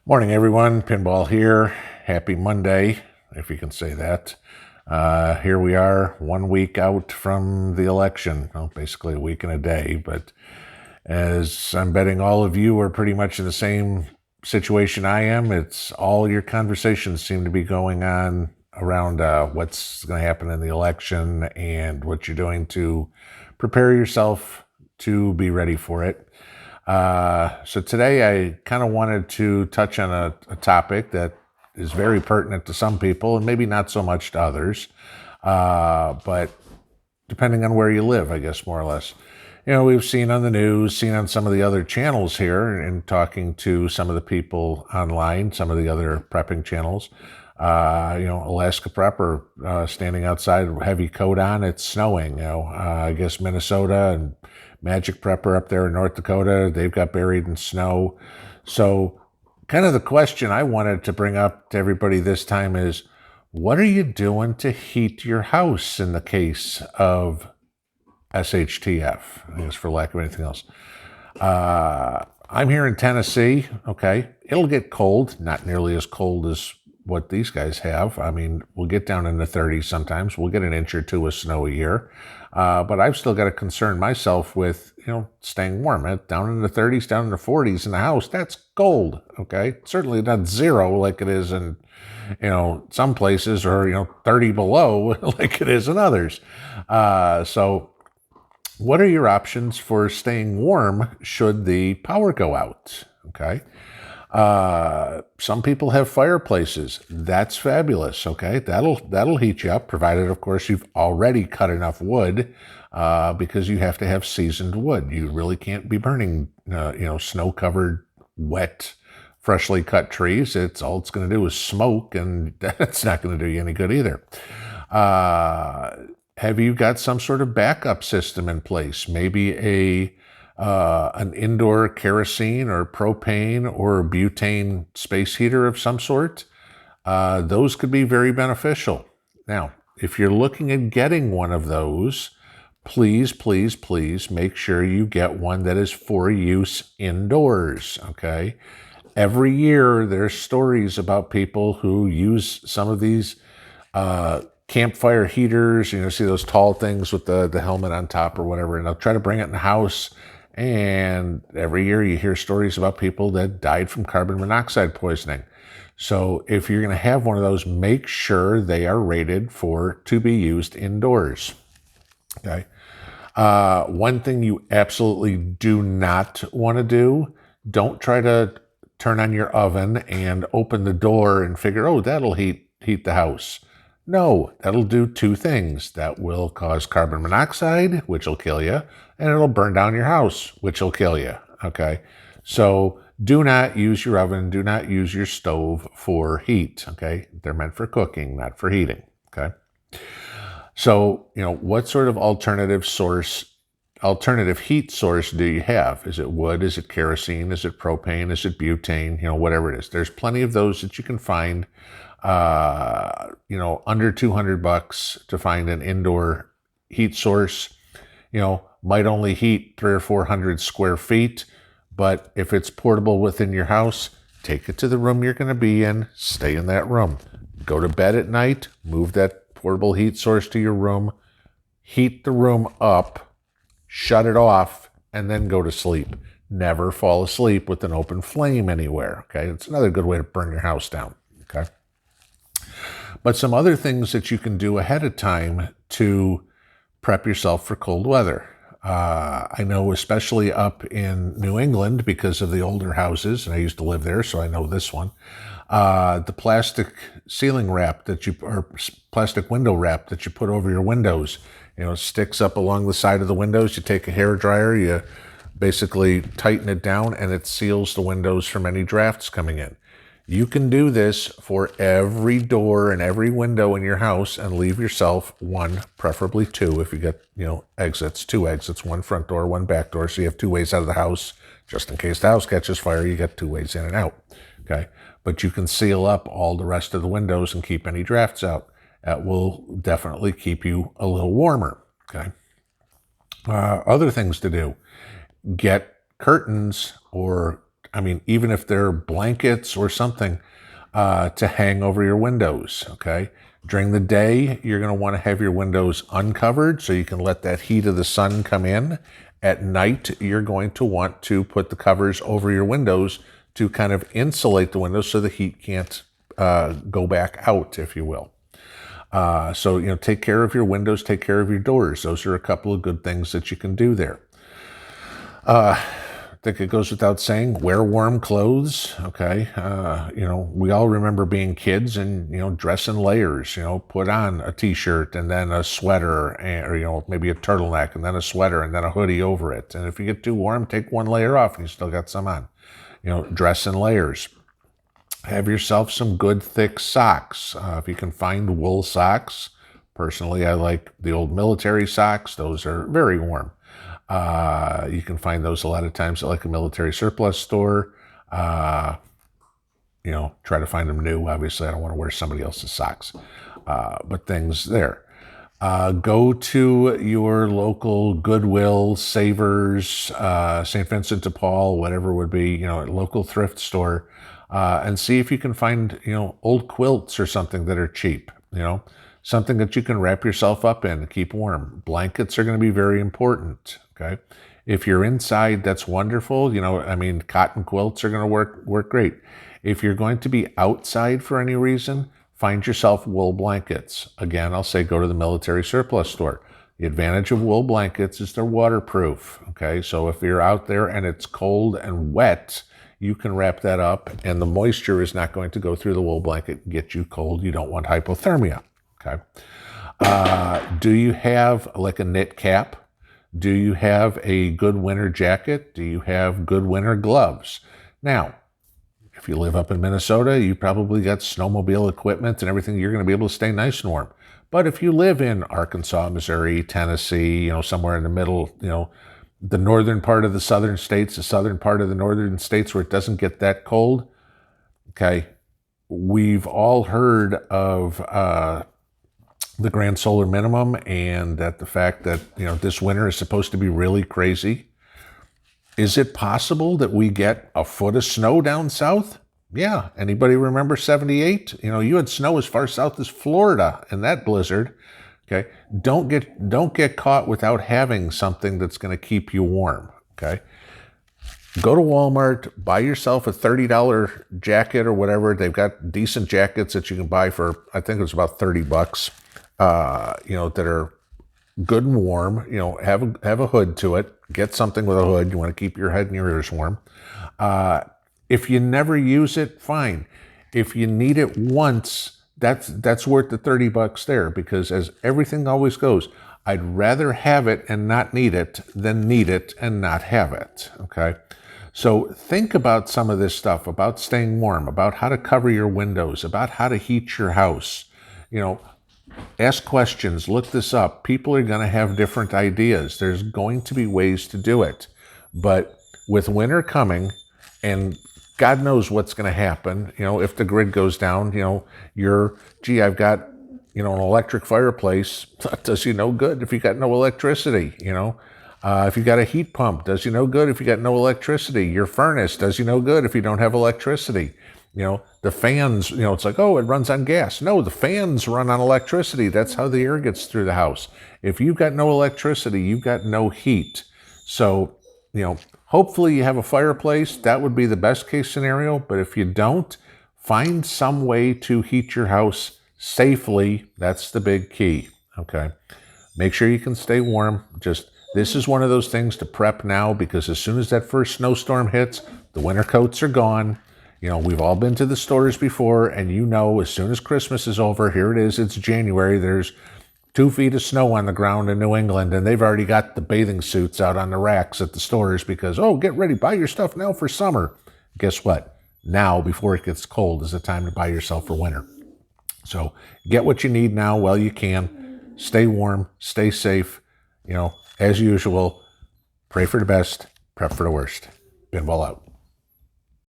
Morning, everyone. Pinball here. Happy Monday, if you can say that. Here we are, 1 week out from the election. Well, basically a week and a day. But as I'm betting all of you are pretty much in the same situation I am, it's all your conversations seem to be going on around what's going to happen in the election and what you're doing to prepare yourself to be ready for it. So today I kind of wanted to touch on a topic that is very pertinent to some people and maybe not so much to others, but depending on where you live, I guess, more or less. We've seen on the news, seen on some of the other channels here, and talking to some of the people online, some of the other prepping channels. Alaska Prepper standing outside, heavy coat on, it's snowing. I guess Minnesota and Magic Prepper up there in North Dakota, they've got buried in snow. So kind of the question I wanted to bring up to everybody this time is, what are you doing to heat your house in the case of SHTF, I guess, for lack of anything else? I'm here in Tennessee, okay? It'll get cold, not nearly as cold as what these guys have. I mean, we'll get down in the 30s sometimes. We'll get an inch or two of snow a year. But I've still got to concern myself with, staying warm. Down in the 30s, down in the 40s in the house, that's cold, okay? Certainly not zero like it is in, some places, or, 30 below like it is in others. So what are your options for staying warm should the power go out, okay? Some people have fireplaces. That's fabulous. Okay, that'll heat you up, provided, of course, you've already cut enough wood, because you have to have seasoned wood. You really can't be burning, snow-covered, wet, freshly cut trees. All it's going to do is smoke, and that's not going to do you any good either. Have you got some sort of backup system in place? Maybe an indoor kerosene or propane or butane space heater of some sort. Those could be very beneficial. Now, if you're looking at getting one of those, please, please, please make sure you get one that is for use indoors, okay? Every year, there's stories about people who use some of these campfire heaters, see those tall things with the helmet on top or whatever, and they'll try to bring it in the house. And every year you hear stories about people that died from carbon monoxide poisoning. So if you're going to have one of those, make sure they are rated to be used indoors. Okay. One thing you absolutely do not want to do, don't try to turn on your oven and open the door and figure, oh, that'll heat the house. No, that'll do two things. That will cause carbon monoxide, which will kill you, and it'll burn down your house, which will kill you, okay? So do not use your oven, do not use your stove for heat, okay? They're meant for cooking, not for heating, okay? So, what sort of alternative heat source do you have? Is it wood? Is it kerosene? Is it propane? Is it butane? Whatever it is. There's plenty of those that you can find. Under $200 to find an indoor heat source. Might only heat 300 or 400 square feet, but if it's portable within your house, take it to the room you're going to be in, stay in that room. Go to bed at night, move that portable heat source to your room, heat the room up, shut it off, and then go to sleep. Never fall asleep with an open flame anywhere, okay? It's another good way to burn your house down, okay? But some other things that you can do ahead of time to prep yourself for cold weather. I know, especially up in New England, because of the older houses, and I used to live there, so I know this one. The plastic ceiling wrap or plastic window wrap that you put over your windows, sticks up along the side of the windows. You take a hairdryer, you basically tighten it down, and it seals the windows from any drafts coming in. You can do this for every door and every window in your house and leave yourself one, preferably two, if you get, exits, two exits, one front door, one back door. So you have two ways out of the house. Just in case the house catches fire, you get two ways in and out. Okay. But you can seal up all the rest of the windows and keep any drafts out. That will definitely keep you a little warmer. Okay. Other things to do, get curtains or I mean, even if they're blankets or something, to hang over your windows, okay? During the day, you're going to want to have your windows uncovered so you can let that heat of the sun come in. At night, you're going to want to put the covers over your windows to kind of insulate the windows so the heat can't go back out, if you will. So, take care of your windows, take care of your doors. Those are a couple of good things that you can do there. I think it goes without saying, wear warm clothes, okay? We all remember being kids and, dress in layers, put on a t-shirt and then a sweater or, maybe a turtleneck and then a sweater and then a hoodie over it. And if you get too warm, take one layer off and you still got some on. Dress in layers. Have yourself some good thick socks. If you can find wool socks, personally, I like the old military socks. Those are very warm. You can find those a lot of times at like a military surplus store. Try to find them new. Obviously, I don't want to wear somebody else's socks, but things there. Go to your local Goodwill, Savers, St. Vincent de Paul, whatever it would be, local thrift store, and see if you can find, old quilts or something that are cheap, something that you can wrap yourself up in and keep warm. Blankets are going to be very important. Okay. If you're inside, that's wonderful. Cotton quilts are going to work great. If you're going to be outside for any reason, find yourself wool blankets. Again, I'll say go to the military surplus store. The advantage of wool blankets is they're waterproof. Okay. So if you're out there and it's cold and wet, you can wrap that up and the moisture is not going to go through the wool blanket and get you cold. You don't want hypothermia. Okay. Do you have like a knit cap? Do you have a good winter jacket? Do you have good winter gloves? Now, if you live up in Minnesota, you probably got snowmobile equipment and everything. You're going to be able to stay nice and warm. But if you live in Arkansas, Missouri, Tennessee, somewhere in the middle, the northern part of the southern states, the southern part of the northern states where it doesn't get that cold, okay, we've all heard of the grand solar minimum and that the fact that, this winter is supposed to be really crazy. Is it possible that we get a foot of snow down south? Yeah. Anybody remember 78? You had snow as far south as Florida in that blizzard. Okay. Don't get caught without having something that's going to keep you warm. Okay. Go to Walmart, buy yourself a $30 jacket or whatever. They've got decent jackets that you can buy for, I think it's about $30. That are good and warm, have a hood to it, get something with a hood. You want to keep your head and your ears warm. If you never use it, fine. If you need it once, that's worth the $30 there, because as everything always goes, I'd rather have it and not need it than need it and not have it. Okay. So think about some of this stuff, about staying warm, about how to cover your windows, about how to heat your house, ask questions, look this up. People are going to have different ideas. There's going to be ways to do it. But with winter coming, and God knows what's going to happen, if the grid goes down, I've got, an electric fireplace. That does you no good if you got no electricity, if you got a heat pump, does you no good if you got no electricity. Your furnace does you no good if you don't have electricity. The fans, it's like, oh, it runs on gas. No, the fans run on electricity. That's how the air gets through the house. If you've got no electricity, you've got no heat. So, hopefully you have a fireplace. That would be the best case scenario. But if you don't, find some way to heat your house safely. That's the big key. Okay. Make sure you can stay warm. This is one of those things to prep now, because as soon as that first snowstorm hits, the winter coats are gone. We've all been to the stores before, and as soon as Christmas is over, here it is, it's January, there's 2 feet of snow on the ground in New England, and they've already got the bathing suits out on the racks at the stores because, get ready, buy your stuff now for summer. Guess what? Now, before it gets cold, is the time to buy yourself for winter. So get what you need now while you can. Stay warm, stay safe. As usual, pray for the best, prep for the worst. Pinball out.